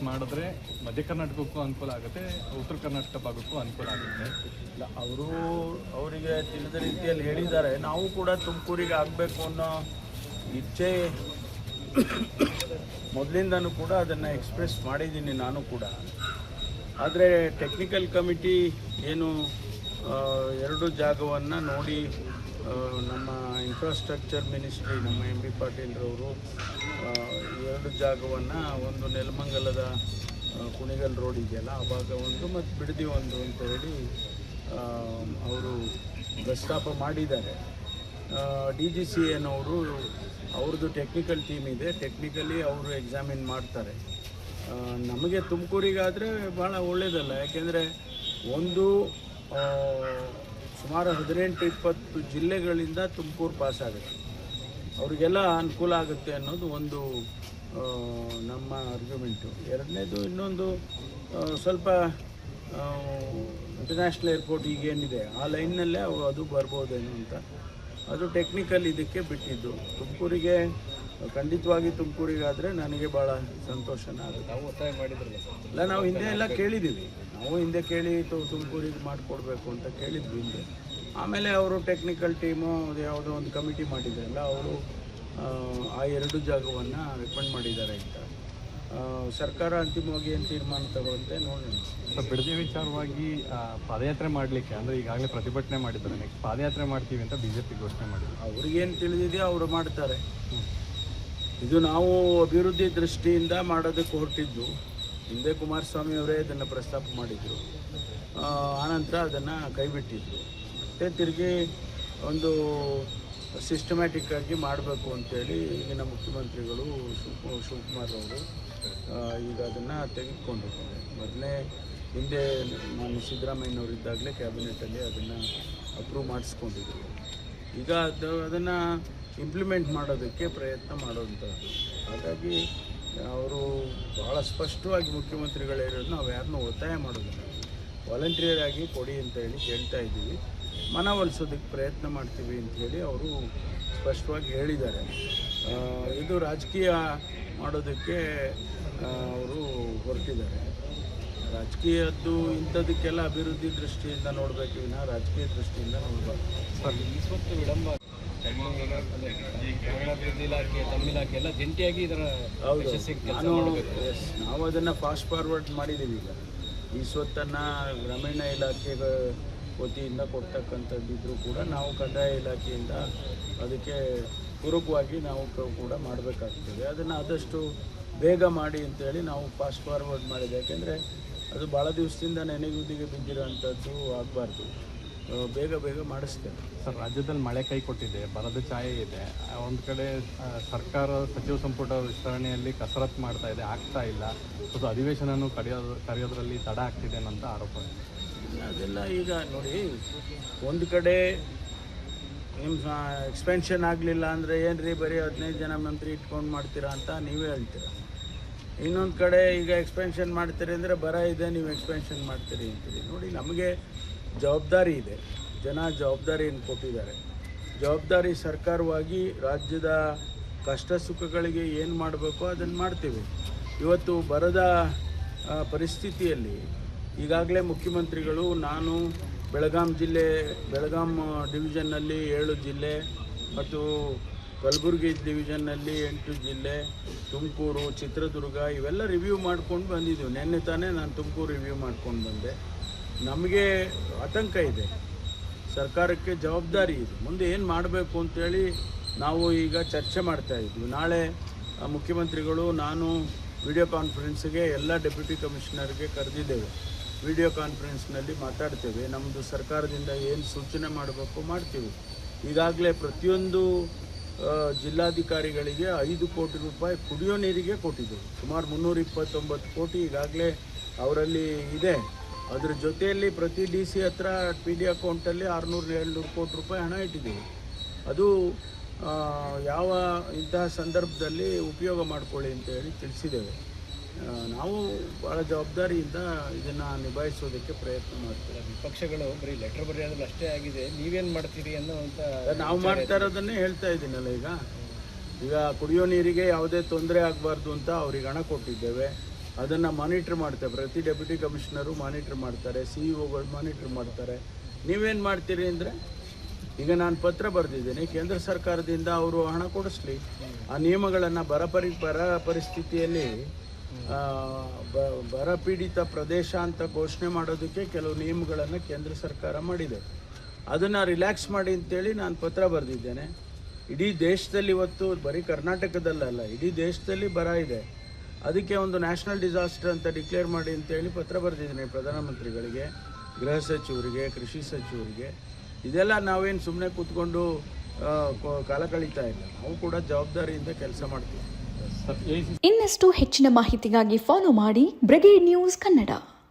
ಮಾಡಿದ್ರೆ ಮಧ್ಯ ಕರ್ನಾಟಕಕ್ಕೂ ಅನುಕೂಲ ಆಗುತ್ತೆ, ಉತ್ತರ ಕರ್ನಾಟಕ ಭಾಗಕ್ಕೂ ಅನುಕೂಲ ಆಗುತ್ತೆ. ಇಲ್ಲ, ಅವರಿಗೆ ತಿಳಿದ ರೀತಿಯಲ್ಲಿ ಹೇಳಿದ್ದಾರೆ. ನಾವು ಕೂಡ ತುಮಕೂರಿಗೆ ಆಗಬೇಕು ಅನ್ನೋ ಇಚ್ಛೆ ಮೊದಲಿಂದನೂ ಕೂಡ ಅದನ್ನು ಎಕ್ಸ್ಪ್ರೆಸ್ ಮಾಡಿದ್ದೀನಿ ನಾನು ಕೂಡ. ಆದರೆ ಟೆಕ್ನಿಕಲ್ ಕಮಿಟಿ ಏನು ಎರಡು ಜಾಗವನ್ನು ನೋಡಿ ನಮ್ಮ ಇನ್ಫ್ರಾಸ್ಟ್ರಕ್ಚರ್ ಮಿನಿಸ್ಟ್ರಿ ನಮ್ಮ ಎಂ ಬಿ ಪಾಟೀಲ್ರವರು ಎರಡು ಜಾಗವನ್ನು, ಒಂದು ನೆಲಮಂಗಲದ ಕುಣಿಗಲ್ ರೋಡ್ ಇದೆಯಲ್ಲ ಆ ಭಾಗ ಒಂದು ಮತ್ತು ಬಿಡದಿ ಒಂದು ಅಂತ ಹೇಳಿ ಅವರು ಪ್ರಸ್ತಾಪ ಮಾಡಿದ್ದಾರೆ. DGCAನವರು ಅವ್ರದ್ದು ಟೆಕ್ನಿಕಲ್ ಟೀಮ್ ಇದೆ, ಟೆಕ್ನಿಕಲಿ ಅವರು ಎಕ್ಸಾಮಿನ್ ಮಾಡ್ತಾರೆ. ನಮಗೆ ತುಮಕೂರಿಗಾದರೆ ಭಾಳ ಒಳ್ಳೆಯದಲ್ಲ, ಯಾಕೆಂದರೆ ಒಂದು ಸುಮಾರು 18-20 ಜಿಲ್ಲೆಗಳಿಂದ ತುಮಕೂರು ಪಾಸ್ ಆಗುತ್ತೆ, ಅವರಿಗೆಲ್ಲ ಅನುಕೂಲ ಆಗುತ್ತೆ ಅನ್ನೋದು ಒಂದು ನಮ್ಮ ಆರ್ಗ್ಯುಮೆಂಟು. ಎರಡನೇದು ಇನ್ನೊಂದು ಸ್ವಲ್ಪ ಇಂಟರ್ನ್ಯಾಷನಲ್ ಏರ್ಪೋರ್ಟ್ ಈಗೇನಿದೆ ಆ ಲೈನ್ನಲ್ಲೇ ಅದು ಬರ್ಬೋದೇನೋ ಅಂತ, ಅದು ಟೆಕ್ನಿಕಲ್ ಇದಕ್ಕೆ ಬಿಟ್ಟಿದ್ದು. ತುಮಕೂರಿಗೆ ಖಂಡಿತವಾಗಿ ತುಮಕೂರಿಗಾದರೆ ನನಗೆ ಭಾಳ ಸಂತೋಷನ ಆಗುತ್ತೆ. ನಾವು ಒತ್ತಾಯ ಮಾಡಿದ್ರಲ್ಲ ಸರ್? ಇಲ್ಲ, ನಾವು ಹಿಂದೆ ಎಲ್ಲ ಕೇಳಿದ್ದೀವಿ, ನಾವು ಹಿಂದೆ ಕೇಳಿ ತುಮಕೂರಿಗೆ ಮಾಡಿಕೊಡ್ಬೇಕು ಅಂತ ಕೇಳಿದ್ವಿ ಹಿಂದೆ. ಆಮೇಲೆ ಅವರು ಟೆಕ್ನಿಕಲ್ ಟೀಮು ಯಾವುದೋ ಒಂದು ಕಮಿಟಿ ಮಾಡಿದ್ರಲ್ಲ, ಅವರು ಆ ಎರಡು ಜಾಗವನ್ನು ರೆಕಮೆಂಡ್ ಮಾಡಿದ್ದಾರೆ ಅಂತ. ಸರ್ಕಾರ ಅಂತಿಮವಾಗಿ ಏನು ತೀರ್ಮಾನ ತಗೊಳುತ್ತೆ ನೋಡೋಣ. ಸರ್, ಬಿಡದಿ ವಿಚಾರವಾಗಿ ಪಾದಯಾತ್ರೆ ಮಾಡಲಿಕ್ಕೆ ಅಂದರೆ ಈಗಾಗಲೇ ಪ್ರತಿಭಟನೆ ಮಾಡಿದ್ದಾರೆ, ನೆಕ್ಸ್ಟ್ ಪಾದಯಾತ್ರೆ ಮಾಡ್ತೀವಿ ಅಂತ BJP ಘೋಷಣೆ ಮಾಡಿದ್ರು. ಅವ್ರಿಗೇನು ತಿಳಿದಿದೆಯೋ ಅವರು ಮಾಡ್ತಾರೆ. ಇದು ನಾವು ಅಭಿವೃದ್ಧಿ ದೃಷ್ಟಿಯಿಂದ ಮಾಡೋದಕ್ಕೆ ಹೊರಟಿದ್ದು. ಹಿಂದೆ ಕುಮಾರಸ್ವಾಮಿ ಅವರೇ ಇದನ್ನು ಪ್ರಸ್ತಾಪ ಮಾಡಿದರು, ಆನಂತರ ಅದನ್ನು ಕೈಬಿಟ್ಟಿದ್ರು. ಮತ್ತು ತಿರುಗಿ ಒಂದು ಸಿಸ್ಟಮ್ಯಾಟಿಕ್ಕಾಗಿ ಮಾಡಬೇಕು ಅಂತೇಳಿ ಈಗಿನ ಮುಖ್ಯಮಂತ್ರಿಗಳು ಶಿವಕುಮಾರ್ ಅವರು ಈಗ ಅದನ್ನು ತೆಗೆದುಕೊಂಡಿದ್ದಾರೆ. ಮೊದಲೇ ಹಿಂದೆ ನಾನು ಸಿದ್ದರಾಮಯ್ಯನವರಿದ್ದಾಗಲೇ ಕ್ಯಾಬಿನೆಟಲ್ಲಿ ಅದನ್ನು ಅಪ್ರೂವ್ ಮಾಡಿಸ್ಕೊಂಡಿದ್ರು. ಈಗ ಅದನ್ನು ಇಂಪ್ಲಿಮೆಂಟ್ ಮಾಡೋದಕ್ಕೆ ಪ್ರಯತ್ನ ಮಾಡೋವಂಥದ್ದು. ಹಾಗಾಗಿ ಅವರು ಭಾಳ ಸ್ಪಷ್ಟವಾಗಿ ಮುಖ್ಯಮಂತ್ರಿಗಳು ಹೇಳಿರೋದು, ನಾವು ಯಾರನ್ನೂ ಒತ್ತಾಯ ಮಾಡೋದಿಲ್ಲ, ವಾಲಂಟಿಯರ್ ಆಗಿ ಕೊಡಿ ಅಂತ ಹೇಳಿ ಕೇಳ್ತಾ ಇದ್ದೀವಿ, ಮನವೊಲಿಸೋದಕ್ಕೆ ಪ್ರಯತ್ನ ಮಾಡ್ತೀವಿ ಅಂಥೇಳಿ ಅವರು ಸ್ಪಷ್ಟವಾಗಿ ಹೇಳಿದ್ದಾರೆ. ಇದು ರಾಜಕೀಯ ಮಾಡೋದಕ್ಕೆ ಅವರು ಹೊರಟಿದ್ದಾರೆ. ರಾಜಕೀಯದ್ದು ಇಂಥದಕ್ಕೆಲ್ಲ ಅಭಿವೃದ್ಧಿ ದೃಷ್ಟಿಯಿಂದ ನೋಡಬೇಕು ವಿನ ರಾಜಕೀಯ ದೃಷ್ಟಿಯಿಂದ ನೋಡಬಾರ್ದು. ಸರ್, ಇಷ್ಟೊತ್ತು ವಿಳಂಬ ಗ್ರಾಮೀಣಾಭಿವೃದ್ಧಿ ಇಲಾಖೆ, ತಮ್ಮ ಇಲಾಖೆ ಎಲ್ಲ ಜಂಟಿಯಾಗಿ ಇದರ ನಾವು ಅದನ್ನು ಫಾಸ್ಟ್ ಫಾರ್ವರ್ಡ್ ಮಾಡಿದ್ದೀವಿ. ಈಗ ಈ ಸ್ವತ್ತನ್ನು ಗ್ರಾಮೀಣ ಇಲಾಖೆ ವತಿಯಿಂದ ಕೊಡ್ತಕ್ಕಂಥದ್ದಿದ್ರೂ ಕೂಡ ನಾವು ಕಂದಾಯ ಇಲಾಖೆಯಿಂದ ಅದಕ್ಕೆ ಪೂರಕವಾಗಿ ನಾವು ಕೂಡ ಮಾಡಬೇಕಾಗ್ತದೆ. ಅದನ್ನು ಆದಷ್ಟು ಬೇಗ ಮಾಡಿ ಅಂತೇಳಿ ನಾವು ಫಾಸ್ಟ್ ಫಾರ್ವರ್ಡ್ ಮಾಡಿದೆ. ಯಾಕೆಂದರೆ ಅದು ಭಾಳ ದಿವಸದಿಂದ ನೆನೆಗುದಿಗೆ ಬಿದ್ದಿರೋವಂಥದ್ದು ಆಗಬಾರ್ದು, ಬೇಗ ಬೇಗ ಮಾಡಿಸ್ತೇವೆ. ಸರ್, ರಾಜ್ಯದಲ್ಲಿ ಮಳೆ ಕೈ ಕೊಟ್ಟಿದೆ, ಬರದ ಛಾಯೆ ಇದೆ. ಒಂದು ಕಡೆ ಸರ್ಕಾರ ಸಚಿವ ಸಂಪುಟ ವಿಸ್ತರಣೆಯಲ್ಲಿ ಕಸರತ್ತು ಮಾಡ್ತಾ ಇದೆ, ಆಗ್ತಾ ಇಲ್ಲ. ಸ್ವಲ್ಪ ಅಧಿವೇಶನವನ್ನು ಕರೆಯೋದ್ರಲ್ಲಿ ತಡ ಆಗ್ತಿದೆ ಅನ್ನೋಂಥ ಆರೋಪ. ಅದೆಲ್ಲ ಈಗ ನೋಡಿ, ಒಂದು ಕಡೆ ನಿಮ್ಮ ಎಕ್ಸ್ಪೆನ್ಷನ್ ಆಗಲಿಲ್ಲ ಅಂದರೆ ಏನು ರೀ ಬರೀ 15 ಜನ ಮಂತ್ರಿ ಇಟ್ಕೊಂಡು ಮಾಡ್ತೀರಾ ಅಂತ ನೀವೇ ಹೇಳ್ತೀರ. ಇನ್ನೊಂದು ಕಡೆ ಈಗ ಎಕ್ಸ್ಪೆನ್ಷನ್ ಮಾಡ್ತೀರಿ ಅಂದರೆ ಬರ ಇದೆ, ನೀವು ಎಕ್ಸ್ಪೆನ್ಷನ್ ಮಾಡ್ತೀರಿ ಅಂತೀರಿ. ನೋಡಿ, ನಮಗೆ ಜವಾಬ್ದಾರಿ ಇದೆ, ಜನ ಜವಾಬ್ದಾರಿಯನ್ನು ಕೊಟ್ಟಿದ್ದಾರೆ. ಜವಾಬ್ದಾರಿ ಸರ್ಕಾರವಾಗಿ ರಾಜ್ಯದ ಕಷ್ಟ ಸುಖಗಳಿಗೆ ಏನು ಮಾಡಬೇಕೋ ಅದನ್ನು ಮಾಡ್ತೀವಿ. ಇವತ್ತು ಬರದ ಪರಿಸ್ಥಿತಿಯಲ್ಲಿ ಈಗಾಗಲೇ ಮುಖ್ಯಮಂತ್ರಿಗಳು, ನಾನು ಬೆಳಗಾಂ ಡಿವಿಷನ್ನಲ್ಲಿ 7 ಜಿಲ್ಲೆ ಮತ್ತು ಕಲಬುರಗಿ ಡಿವಿಷನ್ನಲ್ಲಿ 8 ಜಿಲ್ಲೆ, ತುಮಕೂರು, ಚಿತ್ರದುರ್ಗ ಇವೆಲ್ಲ ರಿವ್ಯೂ ಮಾಡ್ಕೊಂಡು ಬಂದಿದ್ದೀವಿ. ನಿನ್ನೆ ತಾನೇ ನಾನು ತುಮಕೂರು ರಿವ್ಯೂ ಮಾಡ್ಕೊಂಡು ಬಂದೆ. ನಮಗೆ ಆತಂಕ ಇದೆ, ಸರ್ಕಾರಕ್ಕೆ ಜವಾಬ್ದಾರಿ ಇದೆ, ಮುಂದೆ ಏನು ಮಾಡಬೇಕು ಅಂತೇಳಿ ನಾವು ಈಗ ಚರ್ಚೆ ಮಾಡ್ತಾಯಿದ್ವಿ. ನಾಳೆ ಮುಖ್ಯಮಂತ್ರಿಗಳು, ನಾನು ವಿಡಿಯೋ ಕಾನ್ಫರೆನ್ಸ್ಗೆ ಎಲ್ಲ ಡೆಪ್ಯೂಟಿ ಕಮಿಷನರ್ಗೆ ಕರೆದಿದ್ದೇವೆ. ವಿಡಿಯೋ ಕಾನ್ಫರೆನ್ಸ್ನಲ್ಲಿ ಮಾತಾಡ್ತೇವೆ, ನಮ್ಮದು ಸರ್ಕಾರದಿಂದ ಏನು ಸೂಚನೆ ಮಾಡಬೇಕು ಮಾಡ್ತೀವಿ. ಈಗಾಗಲೇ ಪ್ರತಿಯೊಂದು ಜಿಲ್ಲಾಧಿಕಾರಿಗಳಿಗೆ 5 ಕೋಟಿ ರೂಪಾಯಿ ಕುಡಿಯೋ ನೀರಿಗೆ ಕೊಟ್ಟಿದ್ದೆವು. ಸುಮಾರು 329 ಕೋಟಿ ಈಗಾಗಲೇ ಅವರಲ್ಲಿ ಇದೆ. ಅದರ ಜೊತೆಯಲ್ಲಿ ಪ್ರತಿ DC ಹತ್ರ PD ಅಕೌಂಟಲ್ಲಿ 600-700 ಕೋಟಿ ರೂಪಾಯಿ ಹಣ ಇಟ್ಟಿದ್ದೀವಿ. ಅದು ಯಾವ ಇಂತಹ ಸಂದರ್ಭದಲ್ಲಿ ಉಪಯೋಗ ಮಾಡಿಕೊಳ್ಳಿ ಅಂತ ಹೇಳಿ ತಿಳಿಸಿದ್ದೇವೆ. ನಾವು ಭಾಳ ಜವಾಬ್ದಾರಿಯಿಂದ ಇದನ್ನು ನಿಭಾಯಿಸೋದಕ್ಕೆ ಪ್ರಯತ್ನ ಮಾಡ್ತೇವೆ. ವಿಪಕ್ಷಗಳು ಬರೀ ಲೆಟರ್ ಬರೆಯೋದ್ರಲ್ಲಿ ಅಷ್ಟೇ ಆಗಿದೆ, ನೀವೇನು ಮಾಡ್ತೀರಿ ಅನ್ನೋಂಥ ನಾವು ಮಾಡ್ತಾ ಇರೋದನ್ನೇ ಹೇಳ್ತಾ ಇದ್ದೀನಲ್ಲ. ಈಗ ಕುಡಿಯೋ ನೀರಿಗೆ ಯಾವುದೇ ತೊಂದರೆ ಆಗಬಾರ್ದು ಅಂತ ಅವ್ರಿಗೆ ಹಣ ಕೊಟ್ಟಿದ್ದೇವೆ. ಅದನ್ನು ಮಾನಿಟ್ರ್ ಮಾಡ್ತಾರೆ. ಪ್ರತಿ ಡೆಪ್ಯೂಟಿ ಕಮಿಷನರು ಮಾನಿಟ್ರ್ ಮಾಡ್ತಾರೆ, CEO ಮಾನಿಟ್ರ್ ಮಾಡ್ತಾರೆ. ನೀವೇನು ಮಾಡ್ತೀರಿ ಅಂದರೆ, ಈಗ ನಾನು ಪತ್ರ ಬರೆದಿದ್ದೀನಿ, ಕೇಂದ್ರ ಸರ್ಕಾರದಿಂದ ಅವರು ಹಣ ಕೊಡಿಸ್ಲಿ, ಆ ನಿಯಮಗಳನ್ನು ಬರ ಪರಿಸ್ಥಿತಿಯಲ್ಲಿ ಬರ ಪೀಡಿತ ಪ್ರದೇಶ ಅಂತ ಘೋಷಣೆ ಮಾಡೋದಕ್ಕೆ ಕೆಲವು ನಿಯಮಗಳನ್ನು ಕೇಂದ್ರ ಸರ್ಕಾರ ಮಾಡಿದೆ. ಅದನ್ನು ರಿಲ್ಯಾಕ್ಸ್ ಮಾಡಿ ಅಂತೇಳಿ ನಾನು ಪತ್ರ ಬರೆದಿದ್ದೇನೆ. ಇಡೀ ದೇಶದಲ್ಲಿ ಇವತ್ತು ಬರೀ ಕರ್ನಾಟಕದಲ್ಲಲ್ಲ, ಇಡೀ ದೇಶದಲ್ಲಿ ಬರ ಇದೆ. ಅದಕ್ಕೆ ಒಂದು ನ್ಯಾಷನಲ್ ಡಿಸಾಸ್ಟರ್ ಅಂತ ಡಿಕ್ಲೇರ್ ಮಾಡಿ ಅಂತೇಳಿ ಪತ್ರ ಬರೆದಿದ್ದೀನಿ ಪ್ರಧಾನಮಂತ್ರಿಗಳಿಗೆ, ಗೃಹ ಸಚಿವರಿಗೆ, ಕೃಷಿ ಸಚಿವರಿಗೆ. ಇದೆಲ್ಲ ನಾವೇನು ಸುಮ್ಮನೆ ಕೂತ್ಕೊಂಡು ಕಾಲ ಕಳೀತಾ ಇಲ್ಲ, ನಾವು ಕೂಡ ಜವಾಬ್ದಾರಿಯಿಂದ ಕೆಲಸ ಮಾಡ್ತೀವಿ. ಇನ್ನಷ್ಟು ಹೆಚ್ಚಿನ ಮಾಹಿತಿಗಾಗಿ ಫಾಲೋ ಮಾಡಿ ಬ್ರಿಗೇಡ್ ನ್ಯೂಸ್ ಕನ್ನಡ.